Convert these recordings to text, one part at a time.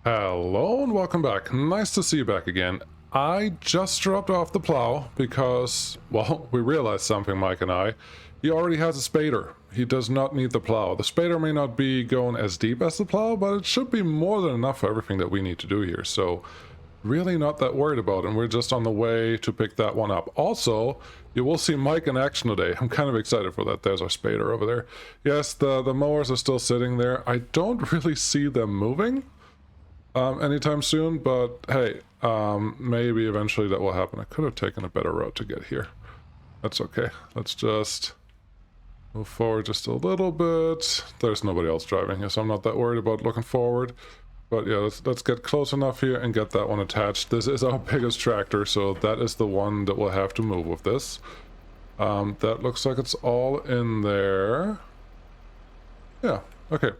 Hello and welcome back. Nice to see you back again. I just dropped off the plow because, well, we realized something, Mike and I. He already has a spader. He does not need the plow. The spader may not be going as deep as the plow, but it should be more than enough for everything that we need to do here. So, really not that worried about it. And we're just on the way to pick that one up. Also, you will see Mike in action today. I'm kind of excited for that. There's our spader over there. Yes, the mowers are still sitting there. I don't really see them moving anytime soon, but hey, maybe eventually that will happen. I could have taken a better route to get here. That's okay. Let's just move forward just a little bit. There's nobody else driving here, so I'm not that worried about looking forward. But yeah, let's get close enough here and get that one attached. This is our biggest tractor, so that is the one that we'll have to move with this. That looks like it's all in there. Yeah, okay.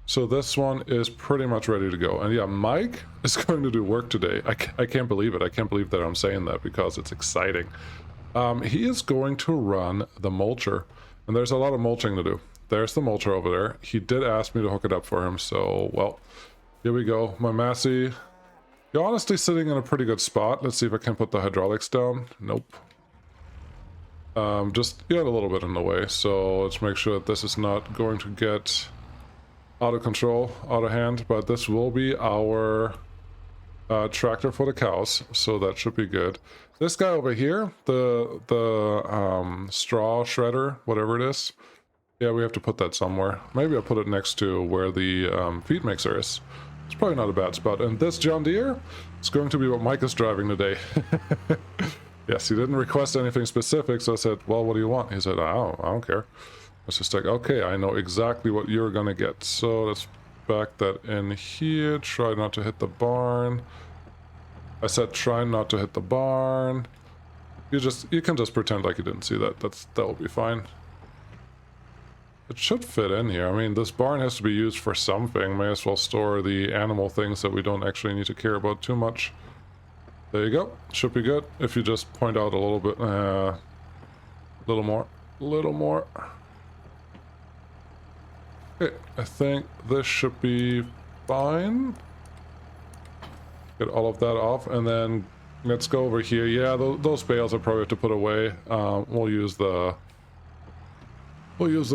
So this one is pretty much ready to go. And yeah, Mike is going to do work today. I can't believe it. I can't believe that I'm saying that because it's exciting. He is going to run the mulcher. And there's a lot of mulching to do. There's the mulcher over there. He did ask me to hook it up for him. So, well, here we go. My Massey. You're honestly sitting in a pretty good spot. Let's see if I can put the hydraulics down. Nope. Just get a little bit in the way. So let's make sure that this is not going to get out of control, out of hand, but this will be our tractor for the cows, so that should be good. This guy over here, the straw shredder, whatever it is, yeah, we have to put that somewhere. Maybe I'll put it next to where the feed mixer is. It's probably not a bad spot. And this John Deere is going to be what Mike is driving today. Yes, he didn't request anything specific, so I said, well, what do you want? He said, I don't care. It's just like, okay, I know exactly what you're gonna get. So let's back that in here. Try not to hit the barn. I said try not to hit the barn. You can just pretend like you didn't see that. That will be fine. It should fit in here. I mean, this barn has to be used for something. May as well store the animal things that we don't actually need to care about too much. There you go. Should be good. If you just point out a little bit, little more. Okay, I think this should be fine. Get all of that off, and then let's go over here. Yeah, those bales I probably have to put away. We'll use the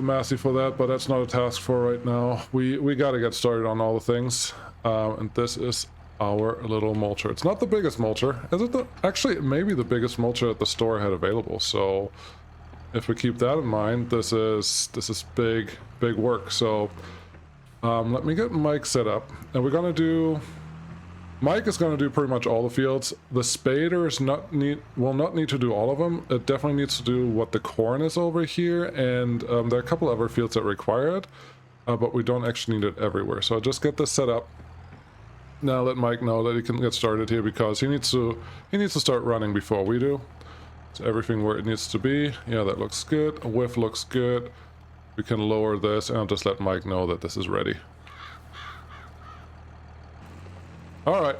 Massey for that, but that's not a task for right now. We got to get started on all the things. And this is our little mulcher. It's not the biggest mulcher. Is it actually, it may be the biggest mulcher that the store had available. So if we keep that in mind, this is big work. So let me get Mike set up, and Mike is going to do pretty much all the fields. The spader will not need to do all of them. It definitely needs to do what the corn is over here, and there are a couple other fields that require it, but we don't actually need it everywhere. So I'll just get this set up. Now let Mike know that he can get started here, because he needs to start running before we do. So everything where it needs to be. Yeah, that looks good. A whiff looks good. We can lower this, and I'll just let Mike know that this is ready. All right,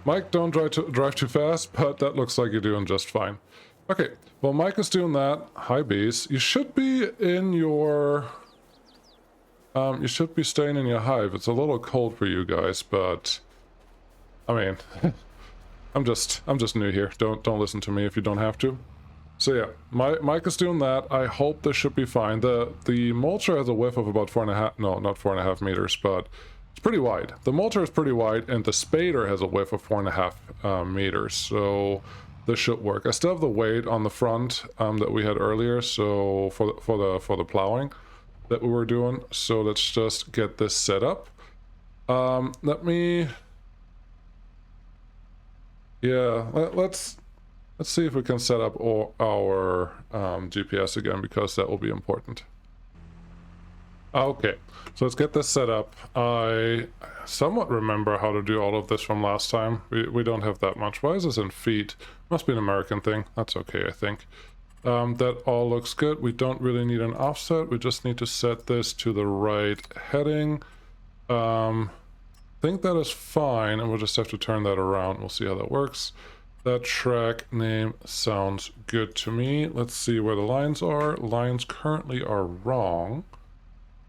Mike, don't drive too fast, but that looks like you're doing just fine. Okay, well, Mike is doing that. Hi, bees. You should be in your... you should be staying in your hive. It's a little cold for you guys, but... I mean, I'm just new here. Don't listen to me if you don't have to. So yeah, Mike is doing that. I hope this should be fine. The mulcher has a width of about 4.5, no, not 4.5 meters, but it's pretty wide. The mulcher is pretty wide, and the spader has a width of 4.5 meters. So this should work. I still have the weight on the front that we had earlier. So for the plowing that we were doing. So let's just get this set up. Let's see if we can set up our GPS again, because that will be important. Okay, so let's get this set up. I somewhat remember how to do all of this from last time. We don't have that much. Why is this in feet? Must be an American thing. That's okay, I think. That all looks good. We don't really need an offset. We just need to set this to the right heading. I think that is fine, and we'll just have to turn that around. We'll see how that works. That track name sounds good to me. Let's see where the lines are. Lines currently are wrong.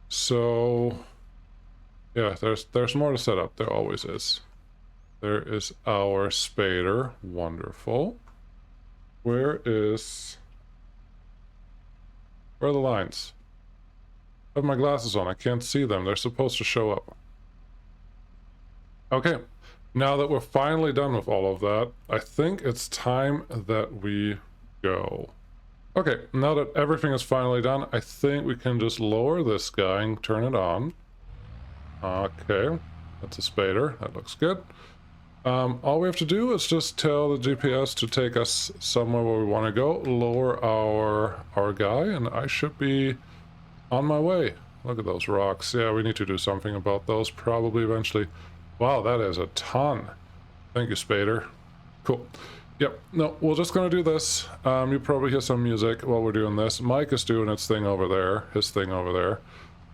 So, yeah, there's more to set up. There always is. There is our spader. Wonderful. Where are the lines? I have my glasses on. I can't see them. They're supposed to show up. Okay. Now that we're finally done with all of that, I think it's time that we go. Okay, now that everything is finally done, I think we can just lower this guy and turn it on. Okay, that's a spader. That looks good. All we have to do is just tell the GPS to take us somewhere where we want to go, lower our guy, and I should be on my way. Look at those rocks. Yeah, we need to do something about those probably eventually. Wow, that is a ton. Thank you, spader. Cool. Yep, no, we're just gonna do this. You probably hear some music while we're doing this. Mike is doing his thing over there.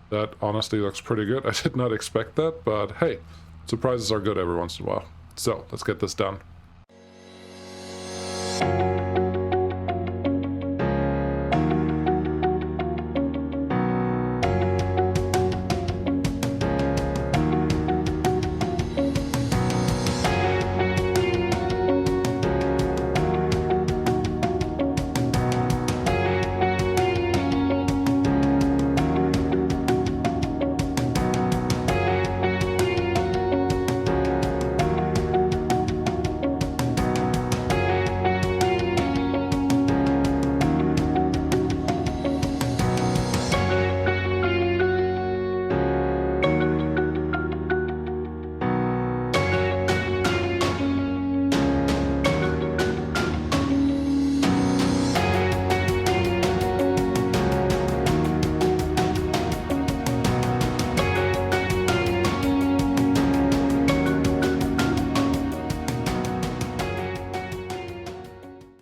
That honestly looks pretty good. I did not expect that, but hey, surprises are good every once in a while. So, let's get this done.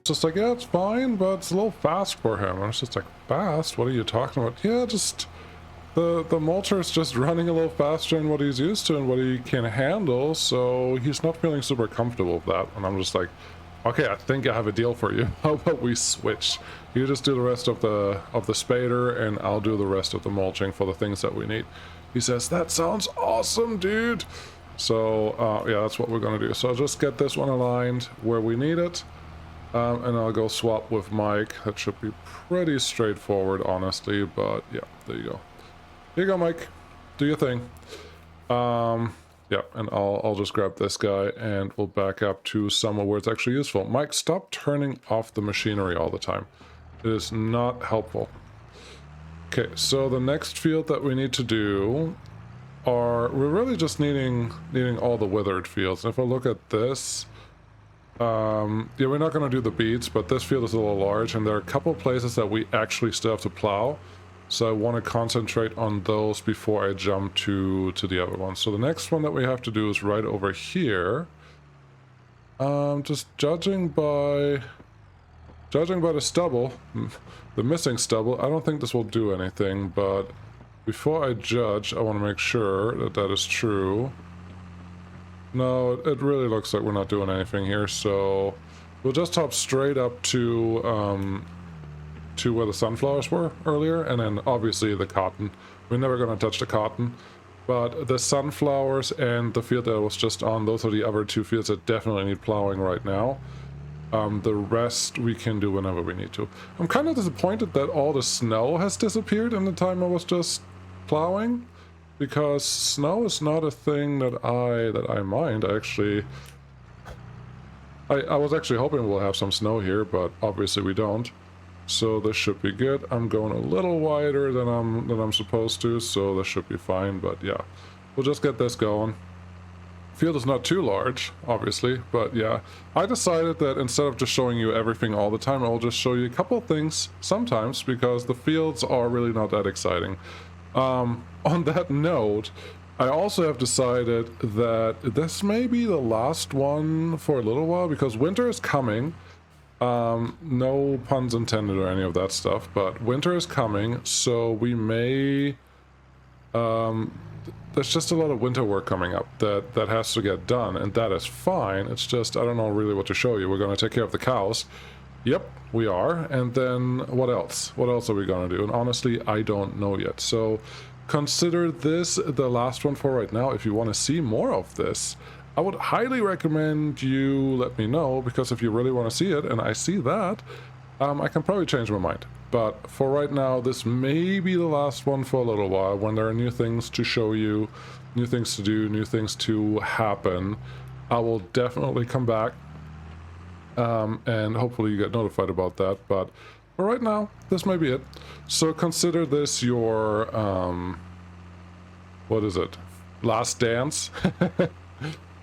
Just like, yeah, it's fine, but it's a little fast for him. And it's just like, fast? What are you talking about? Yeah, just the mulcher is just running a little faster than what he's used to and what he can handle, so he's not feeling super comfortable with that. And I'm just like, okay, I think I have a deal for you. How about we switch? You just do the rest of the spader, and I'll do the rest of the mulching for the things that we need. He says, that sounds awesome, dude. So yeah, that's what we're gonna do. So I'll just get this one aligned where we need it. And I'll go swap with Mike. That should be pretty straightforward, honestly, but yeah, there you go. Here you go, Mike. Do your thing. Yeah, and I'll just grab this guy and we'll back up to somewhere where it's actually useful. Mike, stop turning off the machinery all the time. It is not helpful. Okay, so the next field that we need to do we're really just needing all the withered fields. If I look at this, yeah, we're not going to do the beets, but this field is a little large, and there are a couple places that we actually still have to plow. So I want to concentrate on those before I jump to the other ones. So the next one that we have to do is right over here. Just judging by the stubble, the missing stubble, I don't think this will do anything, but before I judge, I want to make sure that that is true. No, it really looks like we're not doing anything here, so we'll just hop straight up to where the sunflowers were earlier, and then obviously the cotton. We're never going to touch the cotton, but the sunflowers and the field that I was just on, those are the other two fields that definitely need plowing right now. The rest we can do whenever we need to. I'm kind of disappointed that all the snow has disappeared in the time I was just plowing, because snow is not a thing that I mind. I was actually hoping we'll have some snow here, but obviously we don't. So this should be good. I'm going a little wider than I'm supposed to, so this should be fine. But yeah, we'll just get this going. Field is not too large, obviously, but yeah, I decided that instead of just showing you everything all the time, I'll just show you a couple things sometimes, because the fields are really not that exciting. On that note, I also have decided that this may be the last one for a little while, because winter is coming. No puns intended or any of that stuff, but winter is coming, so we may... there's just a lot of winter work coming up that has to get done, and that is fine. It's just, I don't know really what to show you. We're going to take care of the cows. Yep, we are. And then what else? What else are we going to do? And honestly, I don't know yet. So consider this the last one for right now. If you want to see more of this, I would highly recommend you let me know, because if you really want to see it, and I see that, I can probably change my mind. But for right now, this may be the last one for a little while. When there are new things to show you, new things to do, new things to happen, I will definitely come back. And hopefully you get notified about that. But for right now, this may be it. So consider this your, what is it? Last dance?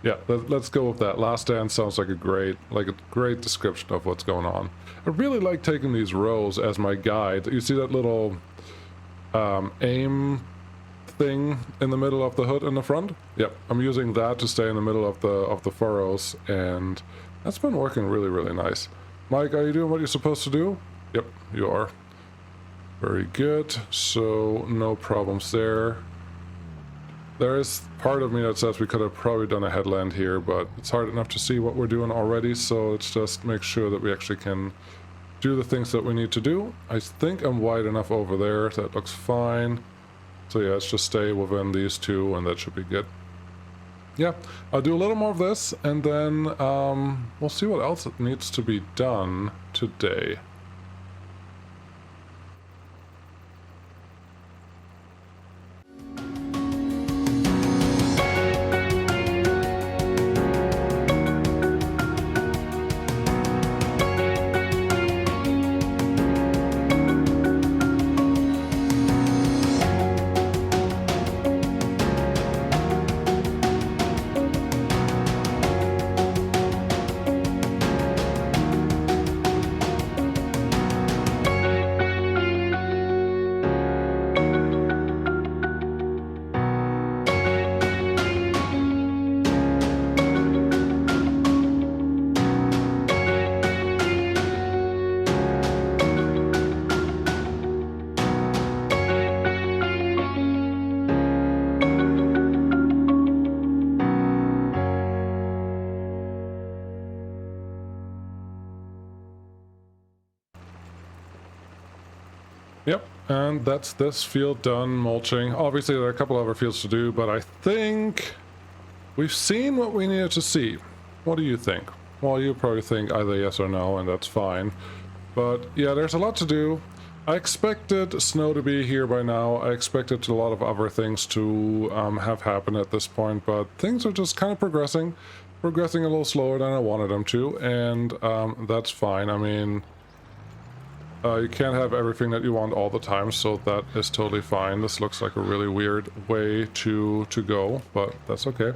Yeah, let's go with that. Last dance sounds like a great description of what's going on. I really like taking these rows as my guide. You see that little aim thing in the middle of the hood in the front? Yep, I'm using that to stay in the middle of the furrows, and that's been working really, really nice. Mike, are you doing what you're supposed to do? Yep, you are. Very good. So no problems there. There is part of me that says we could have probably done a headland here, but it's hard enough to see what we're doing already, so let's just make sure that we actually can do the things that we need to do. I think I'm wide enough over there. That looks fine. So yeah, let's just stay within these two, and that should be good. Yeah, I'll do a little more of this, and then we'll see what else needs to be done today. Yep, and that's this field done mulching. Obviously, there are a couple other fields to do, but I think we've seen what we needed to see. What do you think? Well, you probably think either yes or no, and that's fine. But yeah, there's a lot to do. I expected snow to be here by now. I expected a lot of other things to have happened at this point, but things are just kind of progressing a little slower than I wanted them to, and that's fine. I mean, you can't have everything that you want all the time, so that is totally fine. This looks like a really weird way to go, but that's okay.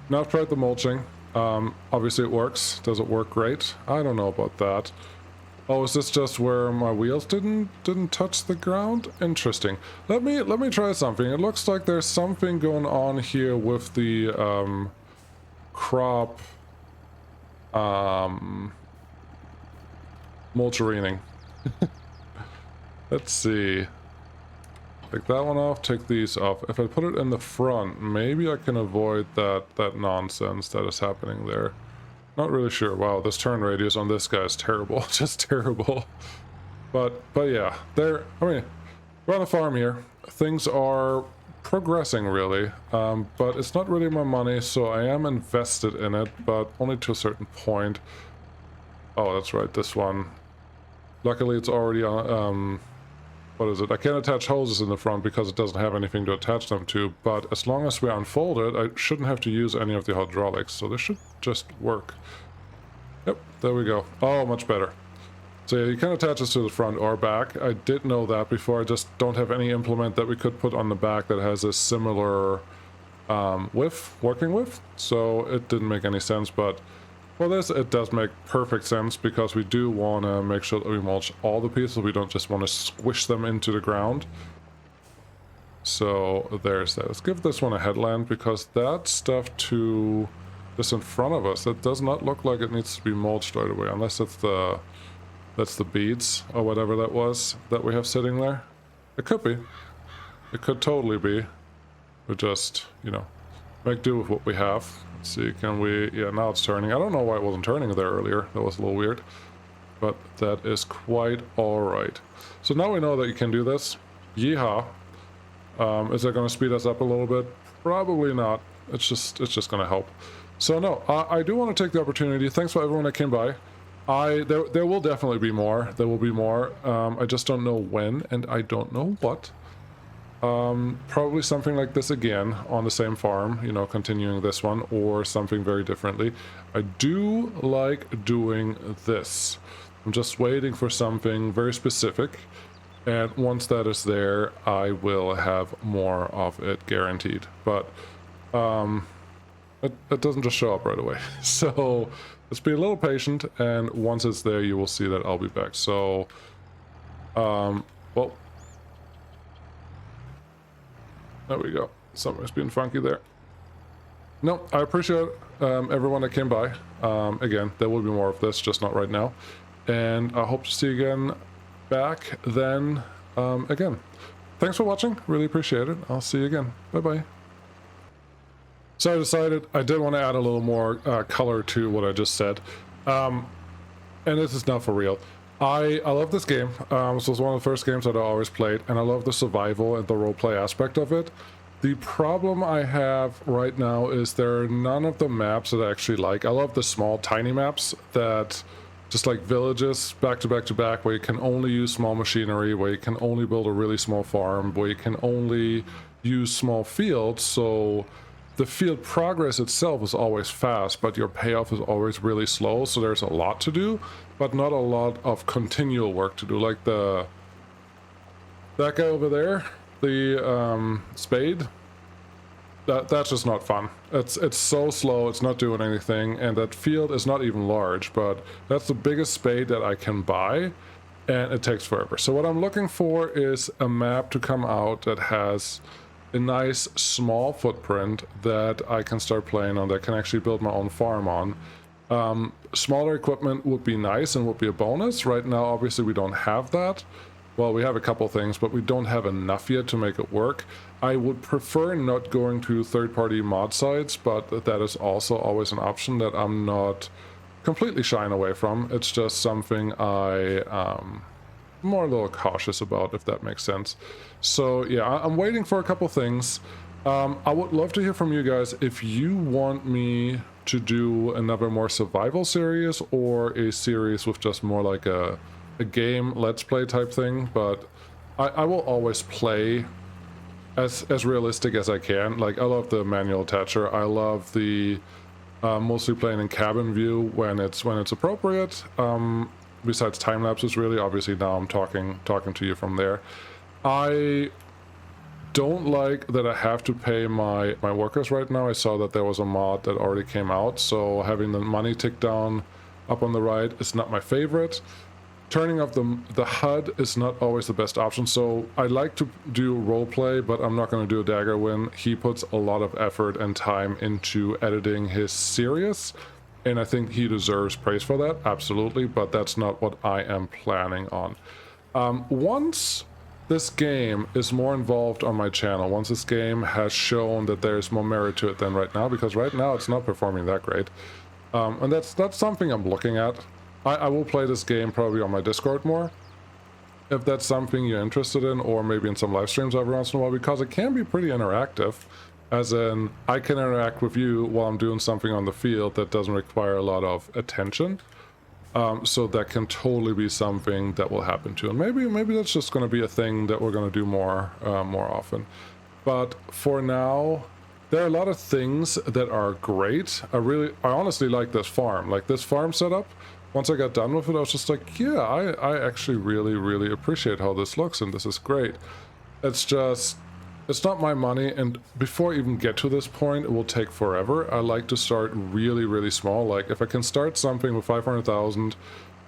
Now I've tried the mulching. Obviously it works. Does it work great? I don't know about that. Oh, is this just where my wheels didn't touch the ground? Interesting. Let me try something. It looks like there's something going on here with the crop mulchereening. Let's see. Take that one off, take these off. If I put it in the front, maybe I can avoid that nonsense that is happening there. Not really sure. Wow, this turn radius on this guy is terrible. Just terrible. But yeah, I mean, we're on a farm here. Things are progressing, really. But it's not really my money, so I am invested in it, but only to a certain point. Oh, that's right, this one. Luckily, it's already on, what is it? I can't attach hoses in the front because it doesn't have anything to attach them to, but as long as we unfold it, I shouldn't have to use any of the hydraulics, so this should just work. Yep, there we go. Oh, much better. So yeah, you can attach this to the front or back. I did know that before. I just don't have any implement that we could put on the back that has a similar working width, so it didn't make any sense, but for this, it does make perfect sense because we do want to make sure that we mulch all the pieces. We don't just want to squish them into the ground. So there's that. Let's give this one a headland because that stuff to just in front of us, that does not look like it needs to be mulched right away, unless that's the beads or whatever that was that we have sitting there. It could be. It could totally be. We just, you know, make do with what we have. Let's see, can we... Yeah, now it's turning. I don't know why it wasn't turning there earlier. That was a little weird. But that is quite alright. So now we know that you can do this. Yeehaw. Is it going to speed us up a little bit? Probably not. It's just going to help. So no, I do want to take the opportunity. Thanks for everyone that came by. There will definitely be more. There will be more. I just don't know when, and I don't know what. Probably something like this again on the same farm, you know, continuing this one, or something very differently. I do like doing this. I'm just waiting for something very specific, and once that is there, I will have more of it guaranteed. But it doesn't just show up right away. So let's be a little patient, and once it's there, you will see that I'll be back. So, well, there we go. Something's being funky there. No, I appreciate everyone that came by. Again, there will be more of this, just not right now. And I hope to see you again back then again. Thanks for watching. Really appreciate it. I'll see you again. Bye-bye. So I decided I did want to add a little more color to what I just said. And this is not for real. I love this game. This was one of the first games that I always played, and I love the survival and the roleplay aspect of it. The problem I have right now is there are none of the maps that I actually like. I love the small, tiny maps that just like villages back to back to back, where you can only use small machinery, where you can only build a really small farm, where you can only use small fields. So the field progress itself is always fast, but your payoff is always really slow. So there's a lot to do, but not a lot of continual work to do. Like that guy over there, the spade, that's just not fun. It's so slow, it's not doing anything, and that field is not even large, but that's the biggest spade that I can buy, and it takes forever. So what I'm looking for is a map to come out that has a nice small footprint that I can start playing on, that can actually build my own farm on. Smaller equipment would be nice and would be a bonus. Right now, obviously, we don't have that. Well, we have a couple things, but we don't have enough yet to make it work. I would prefer not going to third-party mod sites, but that is also always an option that I'm not completely shying away from. It's just something I'm more a little cautious about, if that makes sense. So yeah, I'm waiting for a couple things. I would love to hear from you guys if you want me to do another more survival series, or a series with just more like a game let's play type thing. But I will always play as realistic as I can. Like, I love the manual attacher. I love the mostly playing in cabin view when it's appropriate. Besides time lapses, really. Obviously now I'm talking to you from there. I don't like that I have to pay my workers right now. I saw that there was a mod that already came out, so having the money tick down up on the right is not my favorite. Turning off the HUD is not always the best option. So I like to do roleplay, but I'm not going to do a dagger win. He puts a lot of effort and time into editing his series, and I think he deserves praise for that, absolutely, but that's not what I am planning on. Once this game is more involved on my channel, once this game has shown that there's more merit to it than right now, because right now it's not performing that great, and that's something I'm looking at. I will play this game probably on my Discord more, if that's something you're interested in, or maybe in some live streams every once in a while, because it can be pretty interactive, as in I can interact with you while I'm doing something on the field that doesn't require a lot of attention. So that can totally be something that will happen too, and maybe that's just going to be a thing that we're going to do more often. But for now, there are a lot of things that are great. I honestly like this farm. Like, this farm setup, once I got done with it, I was just like, yeah, I actually really appreciate how this looks, and this is great. It's just, it's not my money, and before I even get to this point, it will take forever. I like to start really small. Like, if I can start something with 500,000,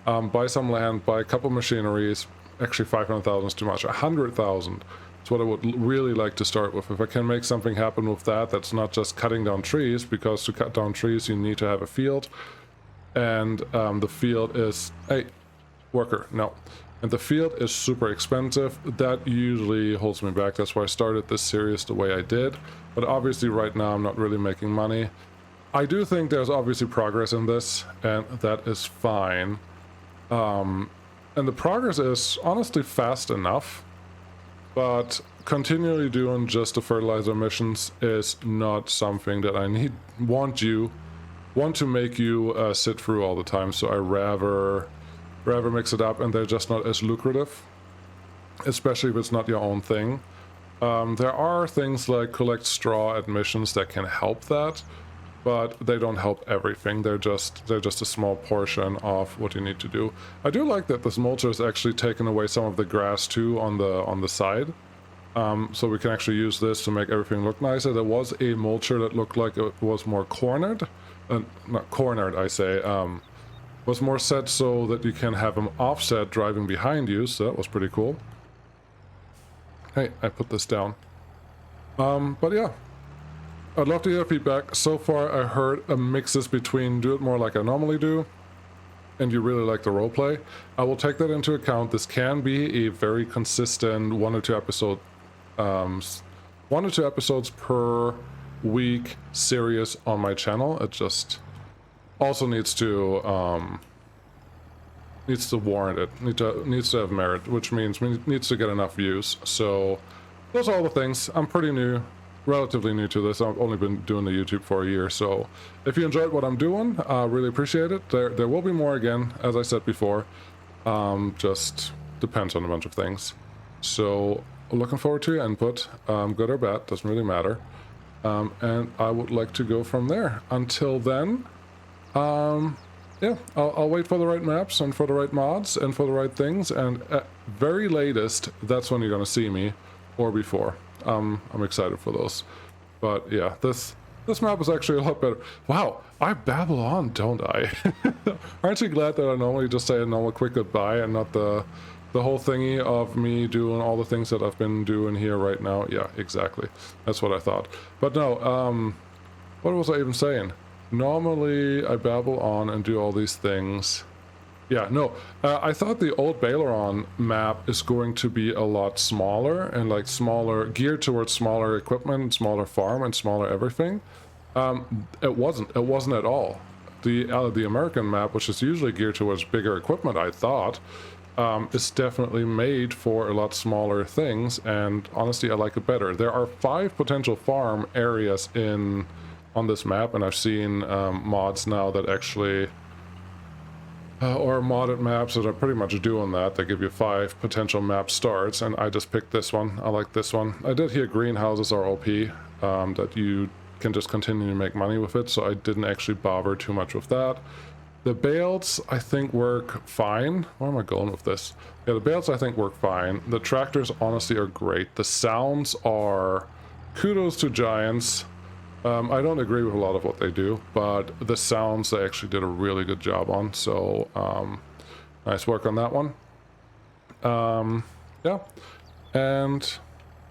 buy some land, buy a couple machineries. Actually, 500,000 is too much. 100,000 is what I would really like to start with. If I can make something happen with that, that's not just cutting down trees, because to cut down trees, you need to have a field. And the field is, hey, worker, no. And the field is super expensive. That usually holds me back. That's why I started this series the way I did. But obviously right now I'm not really making money. I do think there's obviously progress in this, and that is fine. And the progress is honestly fast enough. but continually doing just the fertilizer emissions is not something that I want to make you sit through all the time. So I rather mix it up, and they're just not as lucrative, especially if it's not your own thing. There are things like collect straw admissions that can help that, but they don't help everything. They're just a small portion of what you need to do. I do like that this mulcher has actually taken away some of the grass too on the side, so we can actually use this to make everything look nicer. There was a mulcher that looked like it was more cornered, not cornered, I say, was more set so that you can have them offset driving behind you, so that was pretty cool. Hey, I put this down. But yeah, I'd love to hear feedback. So far, I heard a mixes between do it more like I normally do, and you really like the roleplay. I will take that into account. This can be a very consistent 1 or 2 episodes per week series on my channel. It just also needs to warrant it. Needs to have merit, which means needs to get enough views. So those are all the things. I'm pretty new, relatively new to this. I've only been doing the YouTube for a year. So if you enjoyed what I'm doing, I really appreciate it. There will be more again, as I said before. Just depends on a bunch of things. So looking forward to your input, good or bad, doesn't really matter. And I would like to go from there. Until then, yeah, I'll wait for the right maps and for the right mods and for the right things, and at very latest, that's when you're gonna see me, or before. I'm excited for those. But yeah, this map is actually a lot better. Wow, I babble on, don't I? Aren't you glad that I normally just say a normal quick goodbye and not the whole thingy of me doing all the things that I've been doing here right now? Yeah, exactly. That's what I thought. But no, what was I even saying? Normally, I babble on and do all these things. Yeah, no, I thought the Haut-Beyleyron map is going to be a lot smaller and like smaller, geared towards smaller equipment, smaller farm, and smaller everything. It wasn't at all. The American map, which is usually geared towards bigger equipment, I thought, is definitely made for a lot smaller things, and honestly, I like it better. There are 5 potential farm areas on this map, and I've seen mods now that actually or modded maps that are pretty much doing that. They give you 5 potential map starts, and I just picked this one. I like this one. I did hear greenhouses are OP, that you can just continue to make money with it, so I didn't actually bother too much with that. The bales I think work fine. Where am I going with this? Yeah, the bales I think work fine. The tractors honestly are great. The sounds are kudos to Giants. I don't agree with a lot of what they do, but the sounds they actually did a really good job on, so nice work on that one. Yeah, and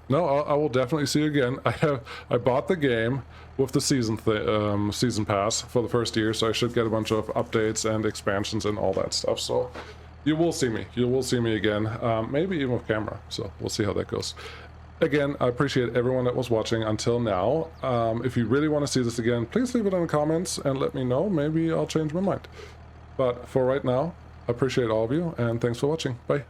no, I will definitely see you again. I bought the game with the season pass for the first year, so I should get a bunch of updates and expansions and all that stuff, so you will see me again, maybe even with camera, so we'll see how that goes. Again, I appreciate everyone that was watching until now. If you really want to see this again, please leave it in the comments and let me know. Maybe I'll change my mind. But for right now, I appreciate all of you, and thanks for watching. Bye.